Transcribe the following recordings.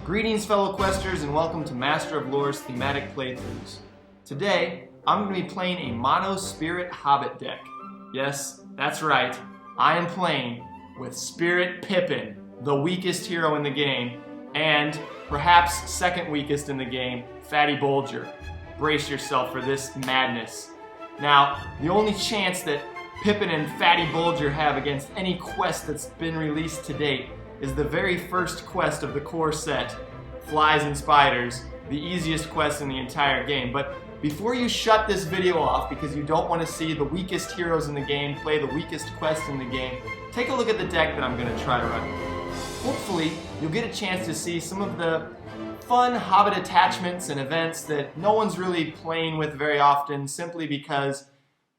Greetings, fellow questers, and welcome to Master of Lore's thematic playthroughs. Today, I'm going to be playing a mono spirit Hobbit deck. Yes, that's right, I am playing with Spirit Pippin, the weakest hero in the game, and perhaps second weakest in the game, Fatty Bolger. Brace yourself for this madness. Now, the only chance that Pippin and Fatty Bolger have against any quest that's been released to date is the very first quest of the core set, Flies and Spiders, the easiest quest in the entire game. But before you shut this video off because you don't want to see the weakest heroes in the game play the weakest quest in the game, take a look at the deck that I'm going to try to run. Hopefully, you'll get a chance to see some of the fun Hobbit attachments and events that no one's really playing with very often simply because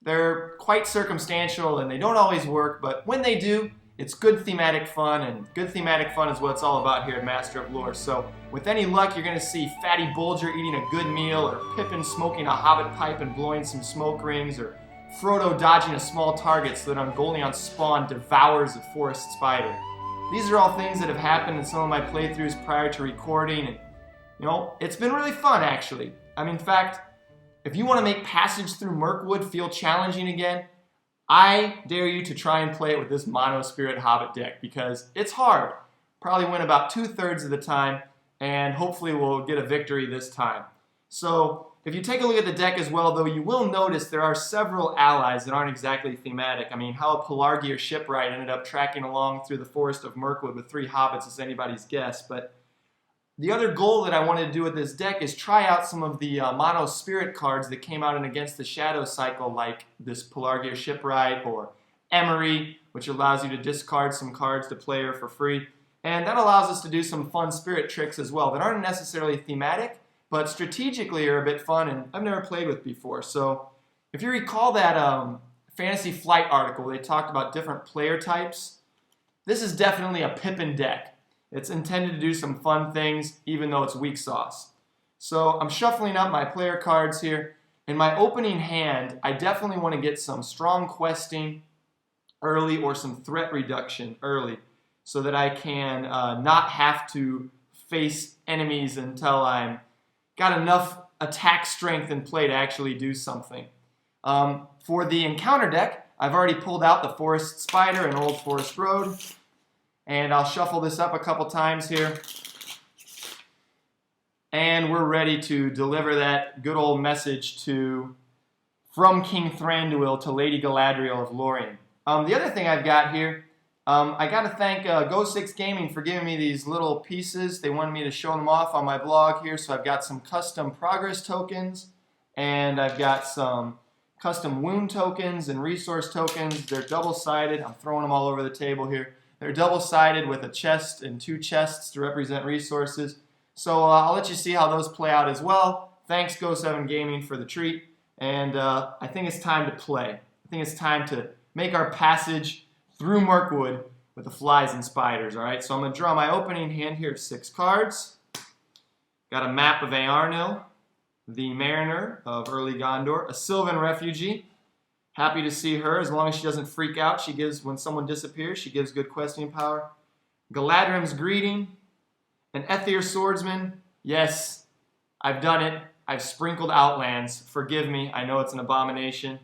they're quite circumstantial and they don't always work, but when they do, it's good thematic fun, and good thematic fun is what it's all about here at Master of Lore. So with any luck, you're going to see Fatty Bolger eating a good meal, or Pippin smoking a Hobbit pipe and blowing some smoke rings, or Frodo dodging a small target so that Ungoliant spawn devours a forest spider. These are all things that have happened in some of my playthroughs prior to recording, and you know, it's been really fun actually. I mean, in fact, if you want to make Passage Through Mirkwood feel challenging again, I dare you to try and play it with this mono spirit Hobbit deck because it's hard. Probably win about 2/3 of the time, and hopefully we'll get a victory this time. So if you take a look at the deck as well, though, you will notice there are several allies that aren't exactly thematic. I mean, how a Pelargir shipwright ended up tracking along through the forest of Mirkwood with 3 hobbits is anybody's guess, but the other goal that I wanted to do with this deck is try out some of the mono spirit cards that came out in Against the Shadow cycle, like this Pelargir Shipwright or Emery, which allows you to discard some cards to player for free. And that allows us to do some fun spirit tricks as well that aren't necessarily thematic, but strategically are a bit fun and I've never played with before. So if you recall that Fantasy Flight article, they talked about different player types. This is definitely a Pippin deck. It's intended to do some fun things, even though it's weak sauce. So I'm shuffling up my player cards here. In my opening hand, I definitely want to get some strong questing early or some threat reduction early so that I can not have to face enemies until I'm got enough attack strength in play to actually do something. For the encounter deck, I've already pulled out the Forest Spider and Old Forest Road. And I'll shuffle this up a couple times here. And we're ready to deliver that good old message from King Thranduil to Lady Galadriel of Lorien. The other thing I've got here, I got to thank Go6 Gaming for giving me these little pieces. They wanted me to show them off on my blog here. So I've got some custom progress tokens, and I've got some custom wound tokens and resource tokens. They're double-sided. I'm throwing them all over the table here. They're double-sided with a chest and 2 chests to represent resources. So I'll let you see how those play out as well. Thanks, Go7 Gaming, for the treat. And I think it's time to play. I think it's time to make our passage through Mirkwood with the Flies and Spiders. All right, so I'm going to draw my opening hand here of 6 cards. Got a map of Eärnil, the Mariner of Early Gondor, a Sylvan Refugee. Happy to see her. As long as she doesn't freak out, she gives, when someone disappears, she gives good questing power. Galadrim's Greeting. An Ethyr Swordsman. Yes, I've done it. I've sprinkled Outlands. Forgive me. I know it's an abomination.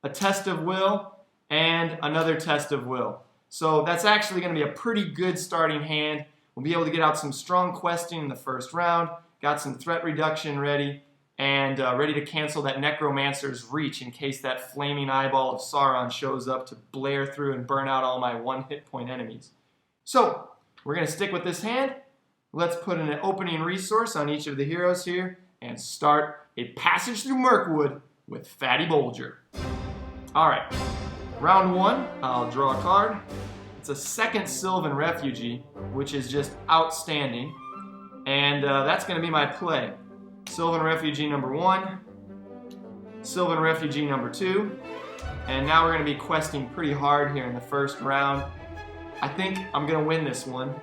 A Test of Will. And another Test of Will. So that's actually going to be a pretty good starting hand. We'll be able to get out some strong questing in the first round. Got some threat reduction ready. And ready to cancel that Necromancer's Reach in case that flaming eyeball of Sauron shows up to blare through and burn out all my 1 hit point enemies. So, we're going to stick with this hand. Let's put in an opening resource on each of the heroes here and start a Passage Through Mirkwood with Fatty Bolger. Alright, round 1, I'll draw a card. It's a second Sylvan Refugee, which is just outstanding. And that's going to be my play. Sylvan Refugee number 1, Sylvan Refugee number 2, and now we're going to be questing pretty hard here in the first round. I think I'm going to win this one.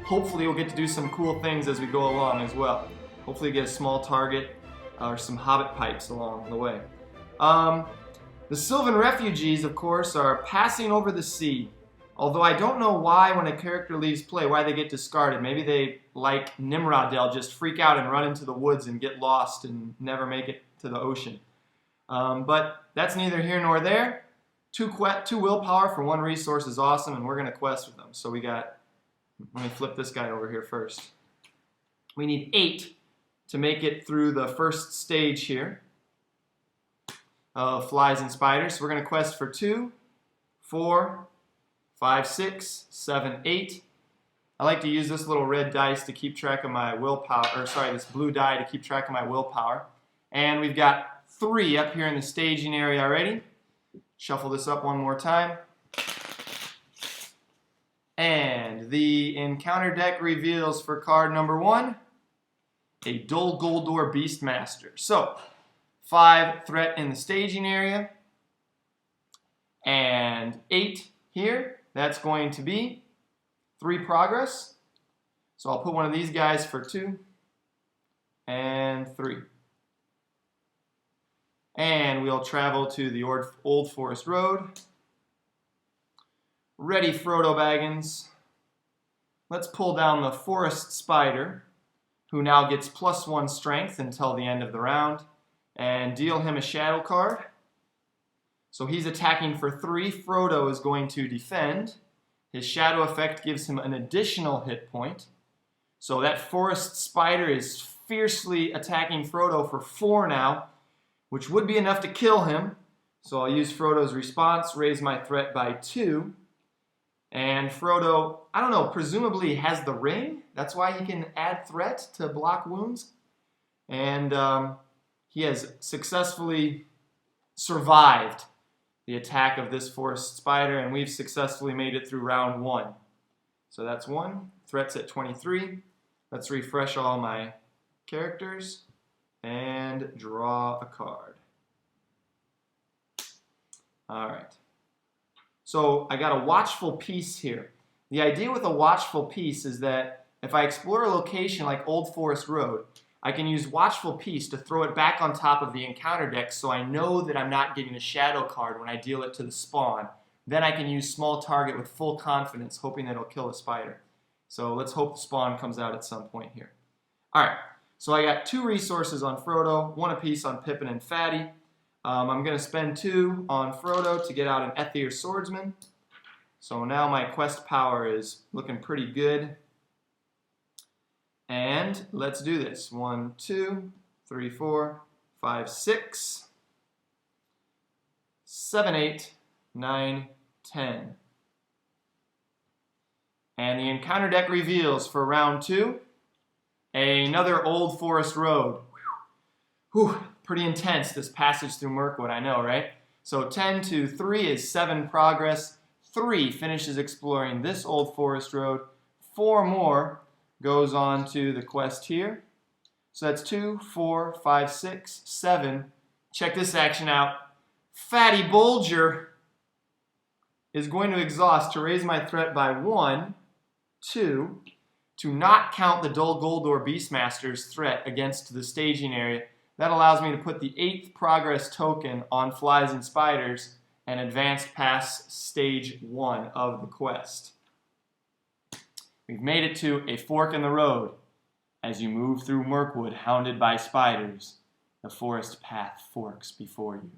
Hopefully we'll get to do some cool things as we go along as well. Hopefully get a small target or some Hobbit pipes along the way. The Sylvan Refugees, of course, are passing over the sea Although I don't know why when a character leaves play, why they get discarded. Maybe they, like Nimrod, they'll just freak out and run into the woods and get lost and never make it to the ocean. But that's neither here nor there. Two willpower for 1 resource is awesome, and we're going to quest with them. So we got, let me flip this guy over here first. We need 8 to make it through the first stage here of flies and spiders. So we're going to quest for 2, 4, 5, 6, 7, 8. I like to use this little red dice to keep track of my willpower, or sorry, this blue die to keep track of my willpower. And we've got 3 up here in the staging area already. Shuffle this up one more time. And the encounter deck reveals for card number 1, a Dol Guldur Beastmaster. So, 5 threat in the staging area, and 8 here. That's going to be 3 progress. So I'll put one of these guys for 2 and 3. And we'll travel to the Old Forest Road. Ready, Frodo Baggins. Let's pull down the Forest Spider, who now gets +1 strength until the end of the round, and deal him a shadow card. So he's attacking for 3. Frodo is going to defend. His shadow effect gives him an additional hit point. So that Forest Spider is fiercely attacking Frodo for 4 now, which would be enough to kill him. So I'll use Frodo's response, raise my threat by 2. And Frodo, I don't know, presumably has the ring. That's why he can add threat to block wounds. And he has successfully survived the attack of this Forest Spider, and we've successfully made it through round 1. So that's 1. Threat's at 23. Let's refresh all my characters and draw a card. All right. So I got a watchful piece here. The idea with a watchful piece is that if I explore a location like Old Forest Road, I can use Watchful Piece to throw it back on top of the encounter deck so I know that I'm not getting a shadow card when I deal it to the spawn. Then I can use Small Target with full confidence, hoping that it'll kill the spider. So let's hope the spawn comes out at some point here. Alright, so I got 2 resources on Frodo, 1 apiece on Pippin and Fatty. I'm going to spend 2 on Frodo to get out an Ethyr Swordsman. So now my quest power is looking pretty good. And let's do this. 1, 2, 3, 4, 5, 6, 7, 8, 9, 10. And the encounter deck reveals for round 2 another Old Forest Road. Whew, pretty intense, this Passage Through Mirkwood, I know, right? So 10 to 3 is 7 progress. 3 finishes exploring this Old Forest Road. 4 more goes on to the quest here. So that's 2, 4, 5, 6, 7. Check this action out. Fatty Bolger is going to exhaust to raise my threat by 1, 2, to not count the Dol Guldur Beastmaster's threat against the staging area. That allows me to put the 8th progress token on flies and spiders and advance past stage 1 of the quest. We've made it to a fork in the road. As you move through Mirkwood, hounded by spiders, the forest path forks before you.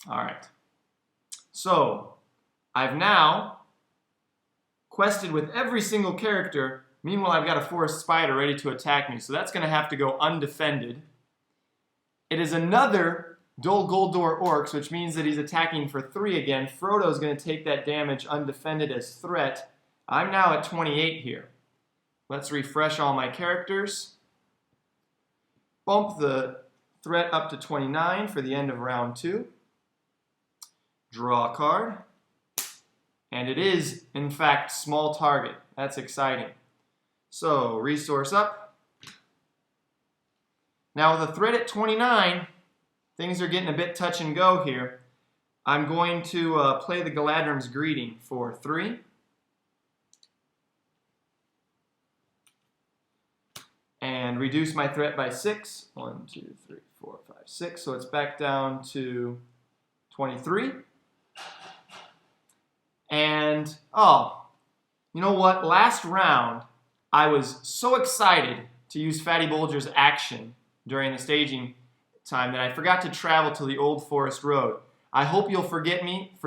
Alright, so I've now quested with every single character. Meanwhile, I've got a forest spider ready to attack me, so that's going to have to go undefended. It is another Dol Guldur Orcs, which means that he's attacking for 3 again. Frodo's going to take that damage undefended as threat. I'm now at 28 here. Let's refresh all my characters. Bump the threat up to 29 for the end of round 2. Draw a card. And it is, in fact, Small Target. That's exciting. So, resource up. Now with a threat at 29, things are getting a bit touch and go here. I'm going to play the Galadrim's Greeting for 3. And reduce my threat by 6. 1, 2, 3, 4, 5, 6. So it's back down to 23. And, oh, you know what? Last round, I was so excited to use Fatty Bolger's action during the staging time that I forgot to travel to the Old Forest Road. I hope you'll forgive me if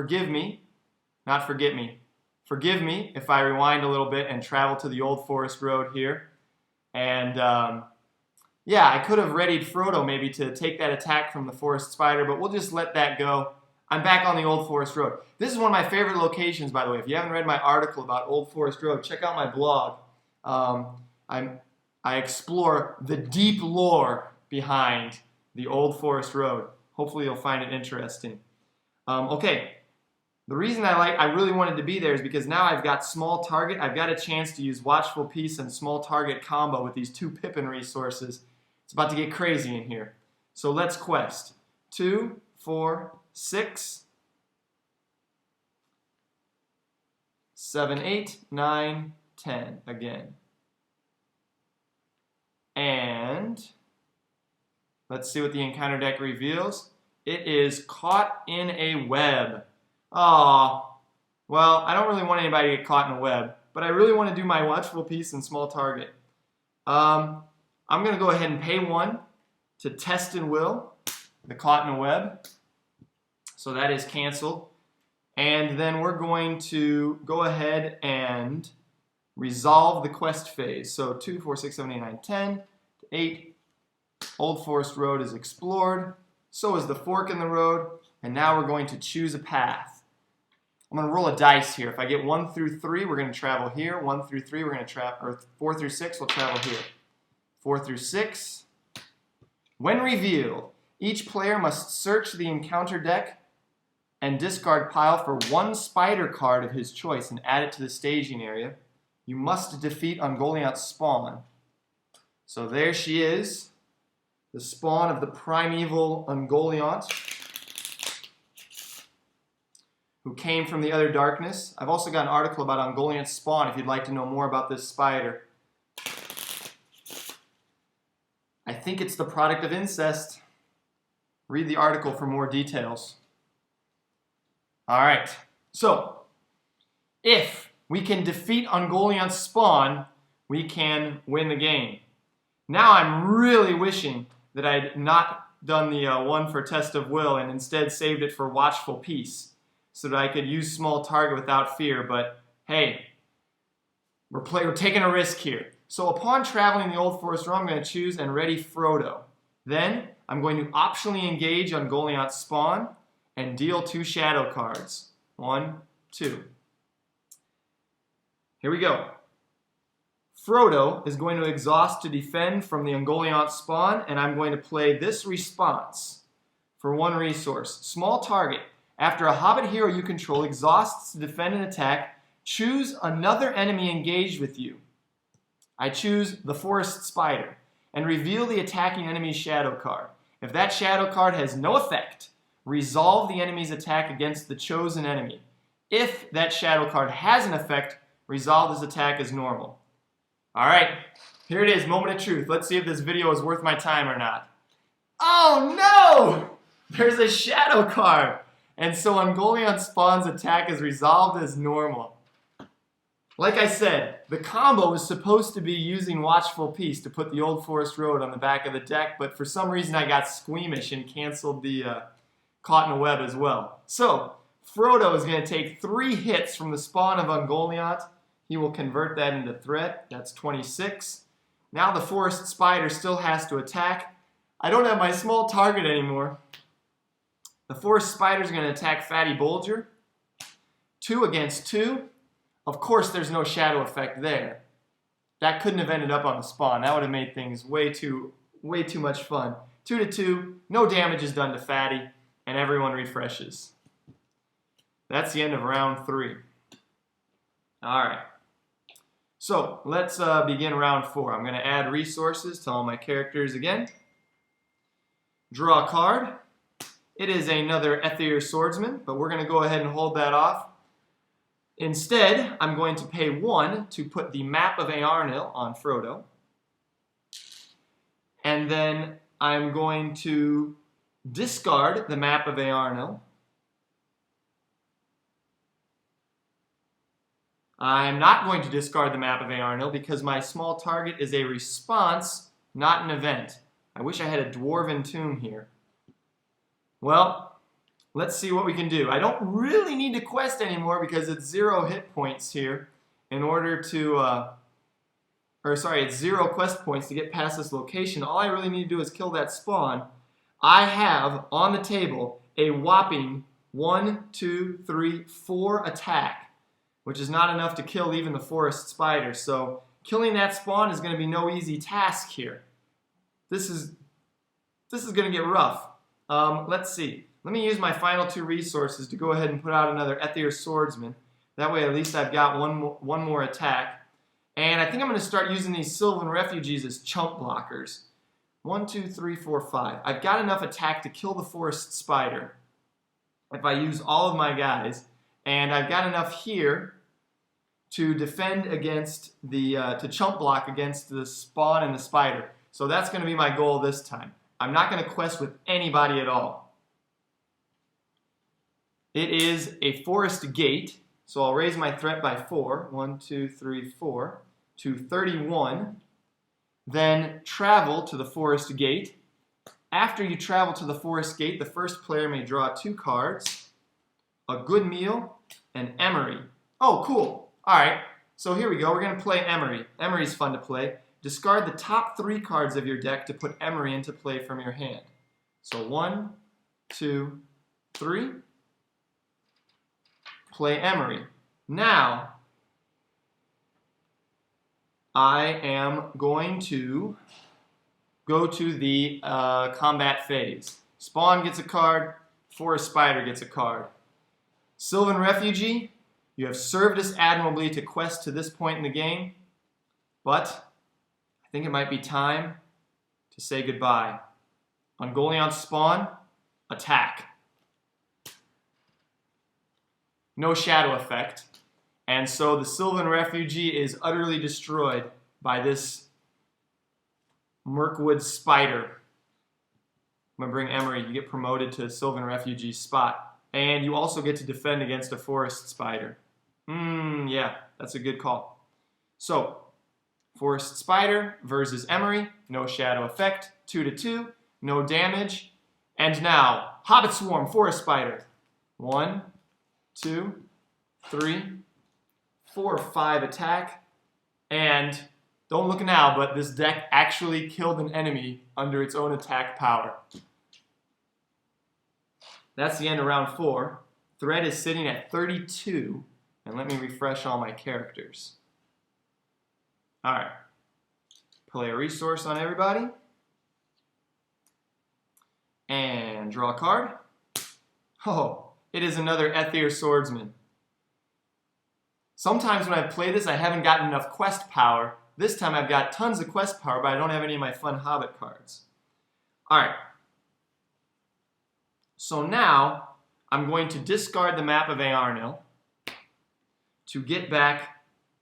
I rewind a little bit and travel to the Old Forest Road here. And yeah, I could have readied Frodo maybe to take that attack from the Forest Spider, but we'll just let that go. I'm back on the Old Forest Road. This is one of my favorite locations, by the way. If you haven't read my article about Old Forest Road, check out my blog. I explore the deep lore behind the Old Forest Road. Hopefully you'll find it interesting. Okay, the reason I really wanted to be there is because now I've got small target. I've got a chance to use Watchful Peace and small target combo with these 2 Pippin resources. It's about to get crazy in here. So let's quest. 2, 4, 6, 7, 8, 9, 10 again. And let's see what the encounter deck reveals. It is Caught in a Web. Aw, well, I don't really want anybody to get caught in a web, but I really want to do my Watchful Peace and small target. I'm going to go ahead and pay 1 to test and will the Caught in a Web. So that is canceled. And then we're going to go ahead and resolve the quest phase. So 2, 4, 6, 7, 8, 9, 10, 8. Old Forest Road is explored. So is the fork in the road. And now we're going to choose a path. I'm going to roll a dice here. If I get 1 through 3, we're going to travel here. 1 through 3, we're going to travel, or 4 through 6, we'll travel here. 4 through 6. When revealed, each player must search the encounter deck and discard pile for 1 spider card of his choice and add it to the staging area. You must defeat Ungoliant's spawn. So there she is, the spawn of the primeval Ungoliant, who came from the other darkness. I've also got an article about Ungoliant's spawn if you'd like to know more about this spider. I think it's the product of incest. Read the article for more details. All right, so if we can defeat Ungoliant's spawn, we can win the game. Now I'm really wishing that I'd not done the 1 for Test of Will and instead saved it for Watchful Peace, so that I could use small target without fear, but hey, we're taking a risk here. So upon traveling the Old Forest Road, I'm going to choose and ready Frodo. Then I'm going to optionally engage Ungoliant's spawn and deal 2 shadow cards. 1, 2. Here we go. Frodo is going to exhaust to defend from the Ungoliant spawn, and I'm going to play this response for 1 resource. Small target. After a Hobbit hero you control exhausts to defend an attack, choose another enemy engaged with you. I choose the Forest Spider and reveal the attacking enemy's shadow card. If that shadow card has no effect, resolve the enemy's attack against the chosen enemy. If that shadow card has an effect, resolve his attack as normal. All right, here it is, moment of truth. Let's see if this video is worth my time or not. Oh no! There's a shadow card. And so Ungoliant spawn's attack is resolved as normal. Like I said, the combo is supposed to be using Watchful Peace to put the Old Forest Road on the back of the deck, but for some reason I got squeamish and canceled the Caught in a Web as well. So, Frodo is going to take 3 hits from the spawn of Ungoliant. He will convert that into threat. That's 26. Now the Forest Spider still has to attack. I don't have my small target anymore. The Forest Spider is going to attack Fatty Bolger. 2 against 2. Of course, there's no shadow effect there. That couldn't have ended up on the spawn. That would have made things way too much fun. 2 to 2. No damage is done to Fatty, and everyone refreshes. That's the end of round 3. All right. So let's begin round 4. I'm going to add resources to all my characters again. Draw a card. It is another Ether Swordsman, but we're going to go ahead and hold that off. Instead, I'm going to pay 1 to put the map of Eärnil on Frodo. And then I'm going to discard the map of Eärnil. I'm not going to discard the map of Aarnil because my small target is a response, not an event. I wish I had a Dwarven Tomb here. Well, let's see what we can do. I don't really need to quest anymore because it's 0 hit points here in order to, it's 0 quest points to get past this location. All I really need to do is kill that spawn. I have on the table a whopping 1, 2, 3, 4 attack, which is not enough to kill even the forest spider. So killing that spawn is going to be no easy task here. This is going to get rough. Let's see. Let me use my final 2 resources to go ahead and put out another Ether Swordsman. That way at least I've got one more attack. And I think I'm going to start using these Sylvan Refugees as chump blockers. 1, 2, 3, 4, 5. I've got enough attack to kill the forest spider if I use all of my guys. And I've got enough here to defend against the, to chump block against the spawn and the spider. So that's going to be my goal this time. I'm not going to quest with anybody at all. It is a forest gate, so I'll raise my threat by 4. 1, 2, 3, 4 to 31. Then travel to the forest gate. After you travel to the forest gate, the first player may draw 2 cards, a good meal, and Emery. Oh, cool. All right, so here we go. We're going to play Emery. Emery's fun to play. Discard the top 3 cards of your deck to put Emery into play from your hand. So 1, 2, 3. Play Emery. Now, I am going to go to the combat phase. Spawn gets a card, Forest Spider gets a card. Sylvan Refugee, you have served us admirably to quest to this point in the game, but I think it might be time to say goodbye. Ungoliant spawn, attack. No shadow effect, and so the Sylvan Refugee is utterly destroyed by this Mirkwood spider. I'm going to bring Emery. You get promoted to Sylvan Refugee spot, and you also get to defend against a forest spider. Yeah, that's a good call. So, Forest Spider versus Emery, no shadow effect, 2-2, no damage. And now, Hobbit Swarm, Forest Spider. 1, 2, 3, 4, 5 attack. And don't look now, but this deck actually killed an enemy under its own attack power. That's the end of round 4. Threat is sitting at 32. And let me refresh all my characters. Alright. Play a resource on everybody. And draw a card. Oh, it is another Ether Swordsman. Sometimes when I play this, I haven't gotten enough quest power. This time I've got tons of quest power, but I don't have any of my fun Hobbit cards. Alright. So now, I'm going to discard the map of Aarnil to get back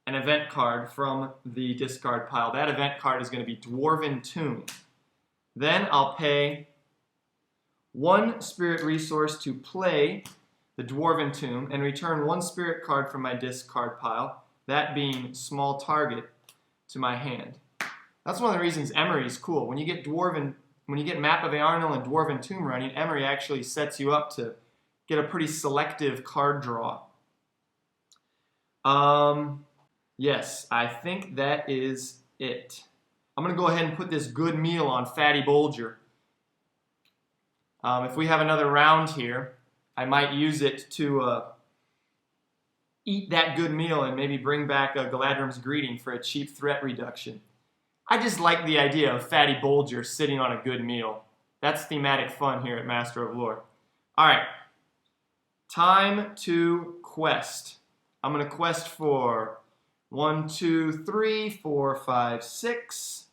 an event card from the discard pile. That event card is going to be Dwarven Tomb. Then I'll pay 1 spirit resource to play the Dwarven Tomb and return 1 spirit card from my discard pile, that being small target, to my hand. That's one of the reasons Emery is cool. When you get Map of Aarnil and Dwarven Tomb running, Emery actually sets you up to get a pretty selective card draw. Yes, I think that is it. I'm going to go ahead and put this good meal on Fatty Bolger. If we have another round here, I might use it to eat that good meal and maybe bring back a Galadrim's Greeting for a cheap threat reduction. I just like the idea of Fatty Bolger sitting on a good meal. That's thematic fun here at Master of Lore. Alright, time to quest. I'm going to quest for 1, 2, 3, 4, 5, 6,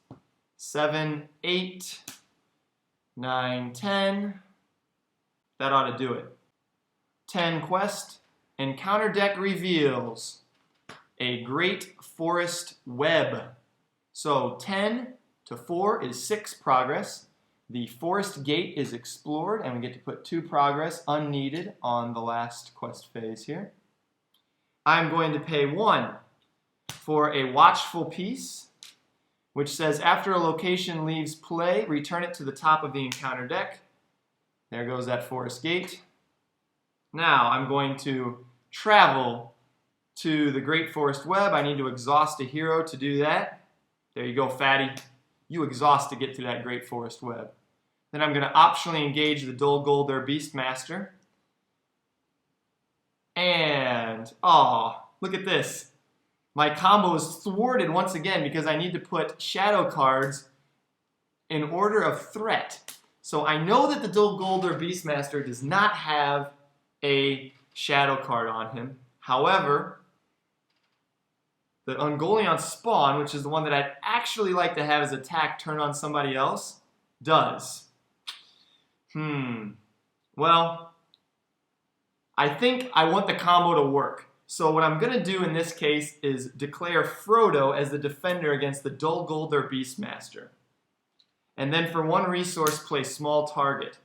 7, 8, 9, 10. That ought to do it. 10 quest. Encounter deck reveals a Great Forest Web. So 10 to 4 is 6 progress. The forest gate is explored, and we get to put 2 progress unneeded on the last quest phase here. I'm going to pay 1 for a watchful piece, which says after a location leaves play, return it to the top of the encounter deck. There goes that forest gate. Now I'm going to travel to the Great Forest Web. I need to exhaust a hero to do that. There you go, Fatty. You exhaust to get to that Great Forest Web. Then I'm going to optionally engage the Dol Guldur Beastmaster. And, oh, look at this. My combo is thwarted once again because I need to put shadow cards in order of threat. So I know that the Dol Guldur Beastmaster does not have a shadow card on him. However, the Ungoliant spawn, which is the one that I'd actually like to have as attack turn on somebody else, does. Well, I think I want the combo to work. So what I'm going to do in this case is declare Frodo as the defender against the Dol Guldur Beastmaster. And then for 1 resource, play small target.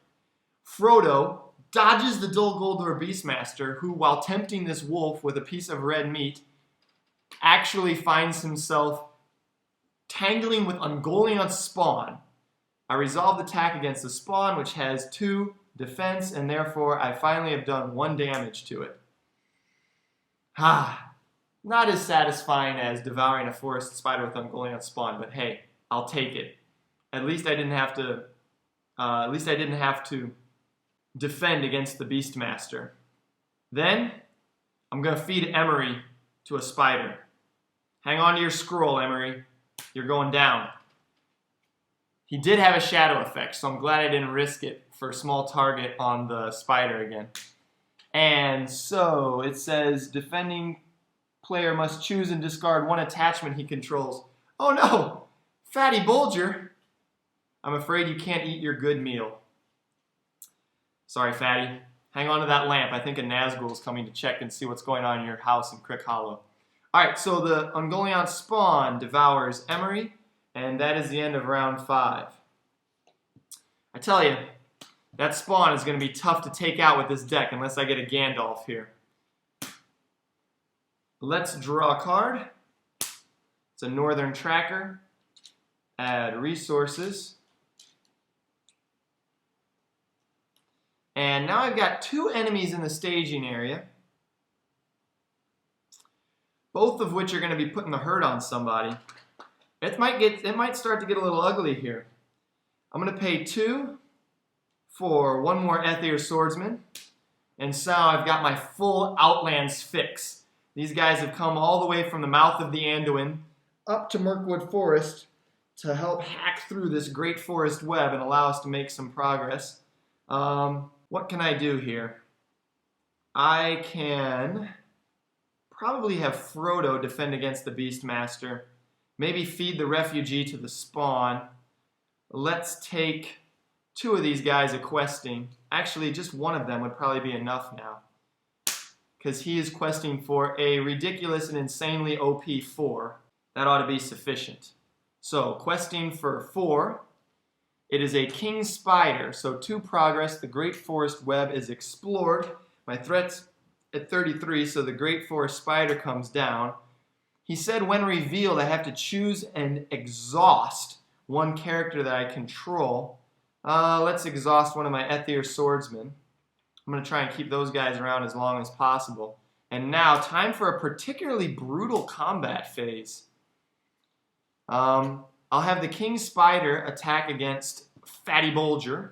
Frodo dodges the Dol Guldur Beastmaster, who, while tempting this wolf with a piece of red meat, actually finds himself tangling with Ungoliant's spawn. I resolved attack against the spawn, which has 2 defense, and therefore I finally have done 1 damage to it. Not as satisfying as devouring a forest spider with Ungoliant's spawn, but hey, I'll take it. At least I didn't have to defend against the Beastmaster. Then I'm going to feed Emery to a spider. Hang on to your scroll, Emery. You're going down. He did have a shadow effect, so I'm glad I didn't risk it for a small target on the spider again. And so it says defending player must choose and discard 1 attachment he controls. Oh no! Fatty Bolger! I'm afraid you can't eat your good meal. Sorry, Fatty. Hang on to that lamp. I think a Nazgul is coming to check and see what's going on in your house in Crick Hollow. Alright, so the Ungoliant spawn devours Emery, and that is the end of round 5. I tell you, that spawn is going to be tough to take out with this deck unless I get a Gandalf here. Let's draw a card. It's a Northern Tracker. Add resources. And now I've got 2 enemies in the staging area, both of which are going to be putting the hurt on somebody. It might start to get a little ugly here. I'm going to pay 2 for 1 more Aether Swordsman, and so I've got my full Outlands fix. These guys have come all the way from the mouth of the Anduin up to Mirkwood Forest to help hack through this Great Forest Web and allow us to make some progress. What can I do here? I can probably have Frodo defend against the Beastmaster. Maybe feed the refugee to the spawn. Let's take 2 of these guys a questing. Actually, just 1 of them would probably be enough now, because he is questing for a ridiculous and insanely OP 4. That ought to be sufficient. So, questing for 4. It is a King Spider, so 2 progress. The Great Forest Web is explored. My threat's at 33, so the Great Forest Spider comes down. He said when revealed I have to choose and exhaust 1 character that I control. Let's exhaust 1 of my Aether Swordsmen. I'm going to try and keep those guys around as long as possible. And now, time for a particularly brutal combat phase. I'll have the King Spider attack against Fatty Bolger.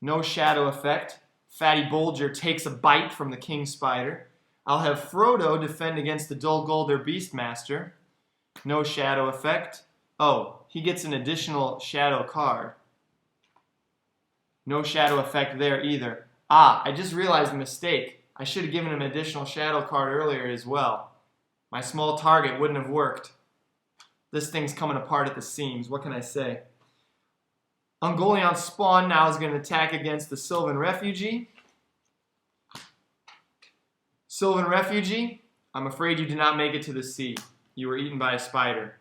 No shadow effect. Fatty Bolger takes a bite from the King Spider. I'll have Frodo defend against the Dol Guldur Beastmaster. No shadow effect. Oh, he gets an additional shadow card. No shadow effect there either. I just realized a mistake. I should have given him an additional shadow card earlier as well. My small target wouldn't have worked. This thing's coming apart at the seams. What can I say? Ungoliant spawn now is going to attack against the Sylvan Refugee. Sylvan Refugee, I'm afraid you did not make it to the sea. You were eaten by a spider.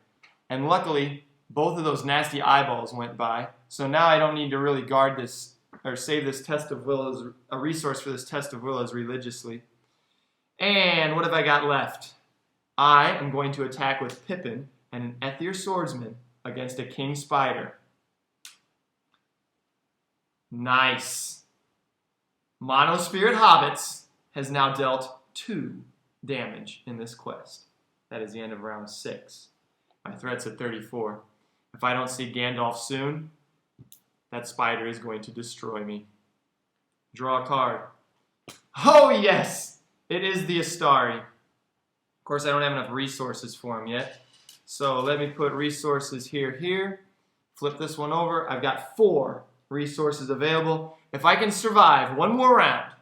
And luckily, both of those nasty eyeballs went by. So now I don't need to really guard this or save this test of will as a resource for this test of will as religiously. And what have I got left? I am going to attack with Pippin and an Ethyr Swordsman against a King Spider. Nice. Mono Spirit Hobbits has now dealt 2 damage in this quest. That is the end of round 6. My threat's at 34. If I don't see Gandalf soon, that spider is going to destroy me. Draw a card. Oh yes! It is the Astari. Of course, I don't have enough resources for him yet. So let me put resources here. Flip this one over. I've got 4 resources available. If I can survive one more round,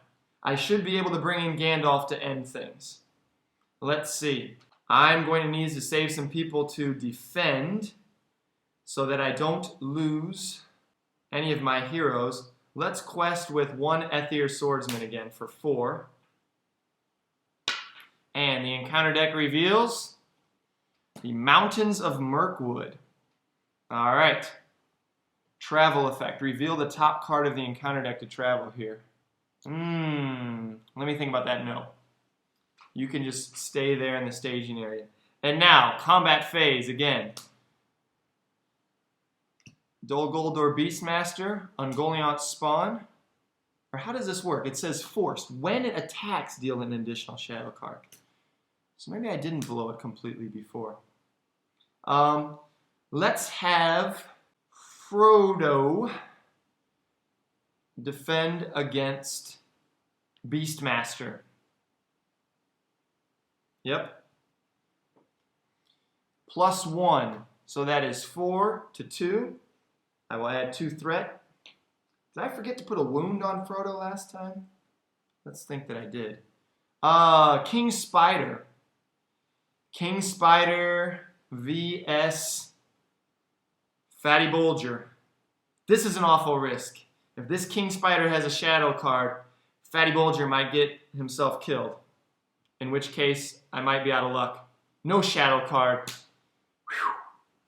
I should be able to bring in Gandalf to end things. Let's see. I'm going to need to save some people to defend so that I don't lose any of my heroes. Let's quest with 1 Ethyr Swordsman again for 4. And the encounter deck reveals the Mountains of Mirkwood. All right. Travel effect. Reveal the top card of the encounter deck to travel here. Let me think about that. No. You can just stay there in the staging area. And now, combat phase again. Dol Guldur Beastmaster, Ungoliant Spawn. Or how does this work? It says forced. When it attacks, deal an additional shadow card. So maybe I didn't blow it completely before. Let's have Frodo defend against Beastmaster. Yep. +1. So that is 4 to 2. I will add 2 threat. Did I forget to put a wound on Frodo last time? Let's think that I did. King Spider. King Spider vs. Fatty Bolger. This is an awful risk. If this King Spider has a shadow card, Fatty Bolger might get himself killed. In which case, I might be out of luck. No shadow card. Whew.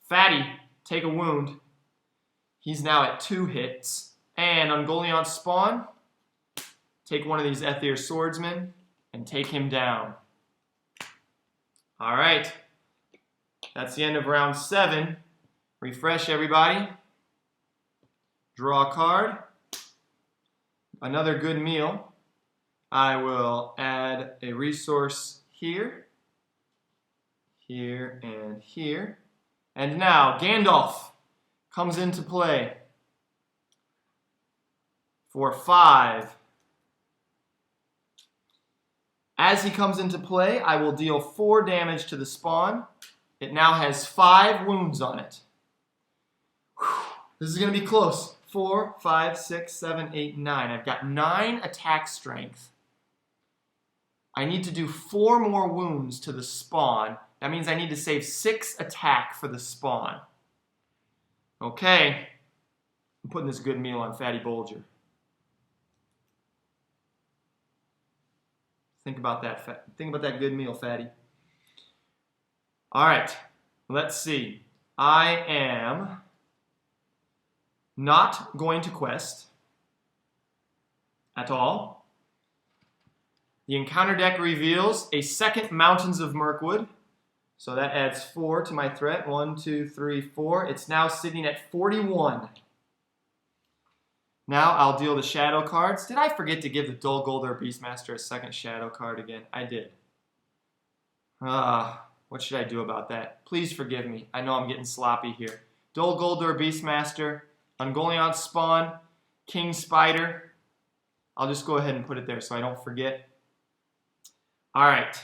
Fatty, take a wound. He's now at 2 hits. And Ungoliant Spawn, take one of these Ethyr Swordsmen and take him down. All right. That's the end of round 7. Refresh, everybody. Draw a card. Another good meal. I will add a resource here, here, and here. And now, Gandalf comes into play for 5. As he comes into play, I will deal 4 damage to the spawn. It now has 5 wounds on it. Whew. This is going to be close. 4, 5, 6, 7, 8, 9. I've got 9 attack strength. I need to do 4 more wounds to the spawn. That means I need to save 6 attack for the spawn. Okay. I'm putting this good meal on Fatty Bolger. Think about that. Think about that good meal, Fatty. All right. Let's see. I am not going to quest at all. The encounter deck reveals a second Mountains of Mirkwood. So that adds 4 to my threat. 1, 2, 3, 4. It's now sitting at 41. Now I'll deal the shadow cards. Did I forget to give the Dol Guldur Beastmaster a second shadow card again? I did. What should I do about that? Please forgive me. I know I'm getting sloppy here. Dol Guldur Beastmaster, Ungoliant Spawn, King Spider. I'll just go ahead and put it there so I don't forget. All right.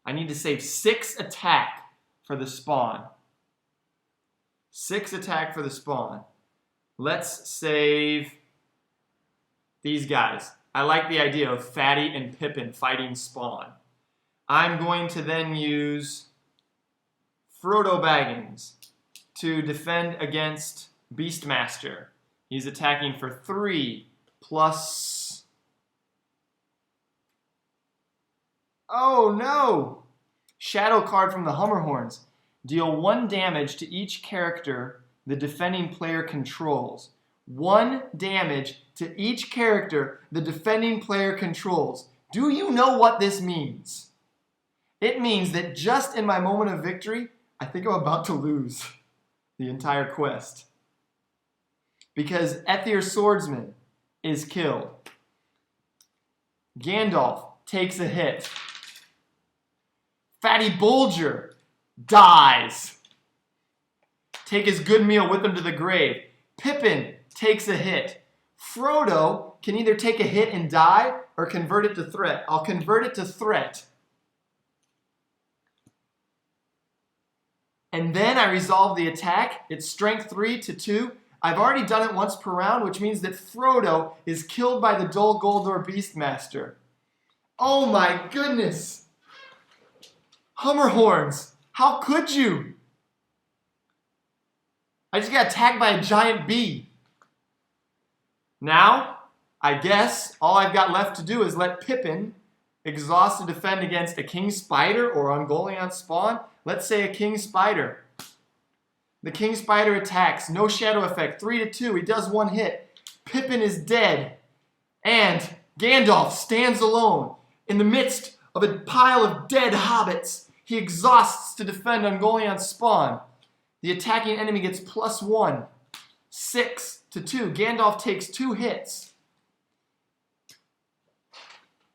I need to save 6 attack for the spawn. 6 attack for the spawn. Let's save these guys. I like the idea of Fatty and Pippin fighting spawn. I'm going to then use Frodo Baggins to defend against Beastmaster. He's attacking for 3 plus... Oh no! Shadow card from the Hummerhorns. Deal 1 damage to each character the defending player controls. 1 damage to each character the defending player controls. Do you know what this means? It means that just in my moment of victory, I think I'm about to lose the entire quest. Because Ethir's swordsman is killed. Gandalf takes a hit. Fatty Bolger dies. Take his good meal with him to the grave. Pippin takes a hit. Frodo can either take a hit and die or convert it to threat. I'll convert it to threat. And then I resolve the attack. It's strength 3 to 2. I've already done it once per round, which means that Frodo is killed by the Dol Guldur Beastmaster. Oh my goodness! Hummerhorns! How could you? I just got attacked by a giant bee. Now, I guess all I've got left to do is let Pippin, exhausted, defend against a king spider or Ungoliant spawn. Let's say a king spider. The king spider attacks. No shadow effect. 3 to 2. He does one hit. Pippin is dead. And Gandalf stands alone in the midst of a pile of dead hobbits. He exhausts to defend Ungoliant's spawn. The attacking enemy gets +1. 6 to 2. Gandalf takes 2 hits.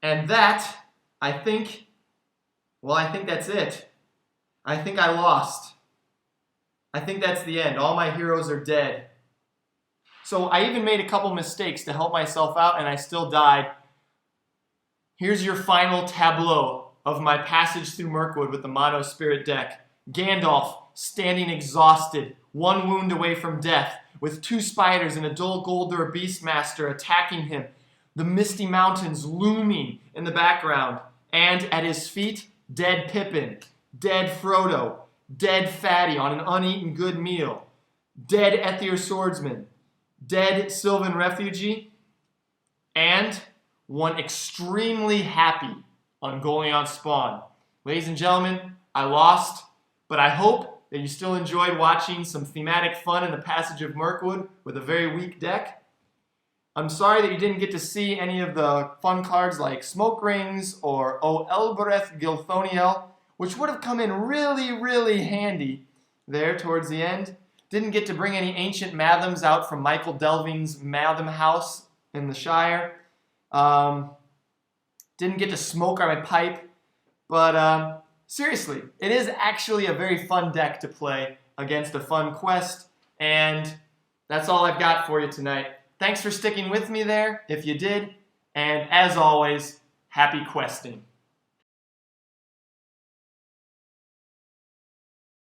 And that, I think that's it. I think I lost. I think that's the end. All my heroes are dead. So I even made a couple mistakes to help myself out, and I still died. Here's your final tableau of my Passage Through Mirkwood with the Mono Spirit deck. Gandalf standing exhausted, 1 wound away from death, with 2 spiders and a Dol Guldur Beastmaster attacking him. The misty mountains looming in the background. And at his feet, dead Pippin, dead Frodo, dead Fatty on an uneaten good meal, dead Ethir swordsman, dead Sylvan refugee, and one extremely happy Ungoliant spawn. Ladies and gentlemen, I lost, but I hope that you still enjoyed watching some thematic fun in the Passage of Mirkwood with a very weak deck. I'm sorry that you didn't get to see any of the fun cards like Smoke Rings or O Elbereth Gilthoniel, which would have come in really, really handy there towards the end. Didn't get to bring any ancient Mathams out from Michael Delving's Matham house in the Shire. Didn't get to smoke on my pipe. But seriously, it is actually a very fun deck to play against a fun quest. And that's all I've got for you tonight. Thanks for sticking with me there, if you did. And as always, happy questing.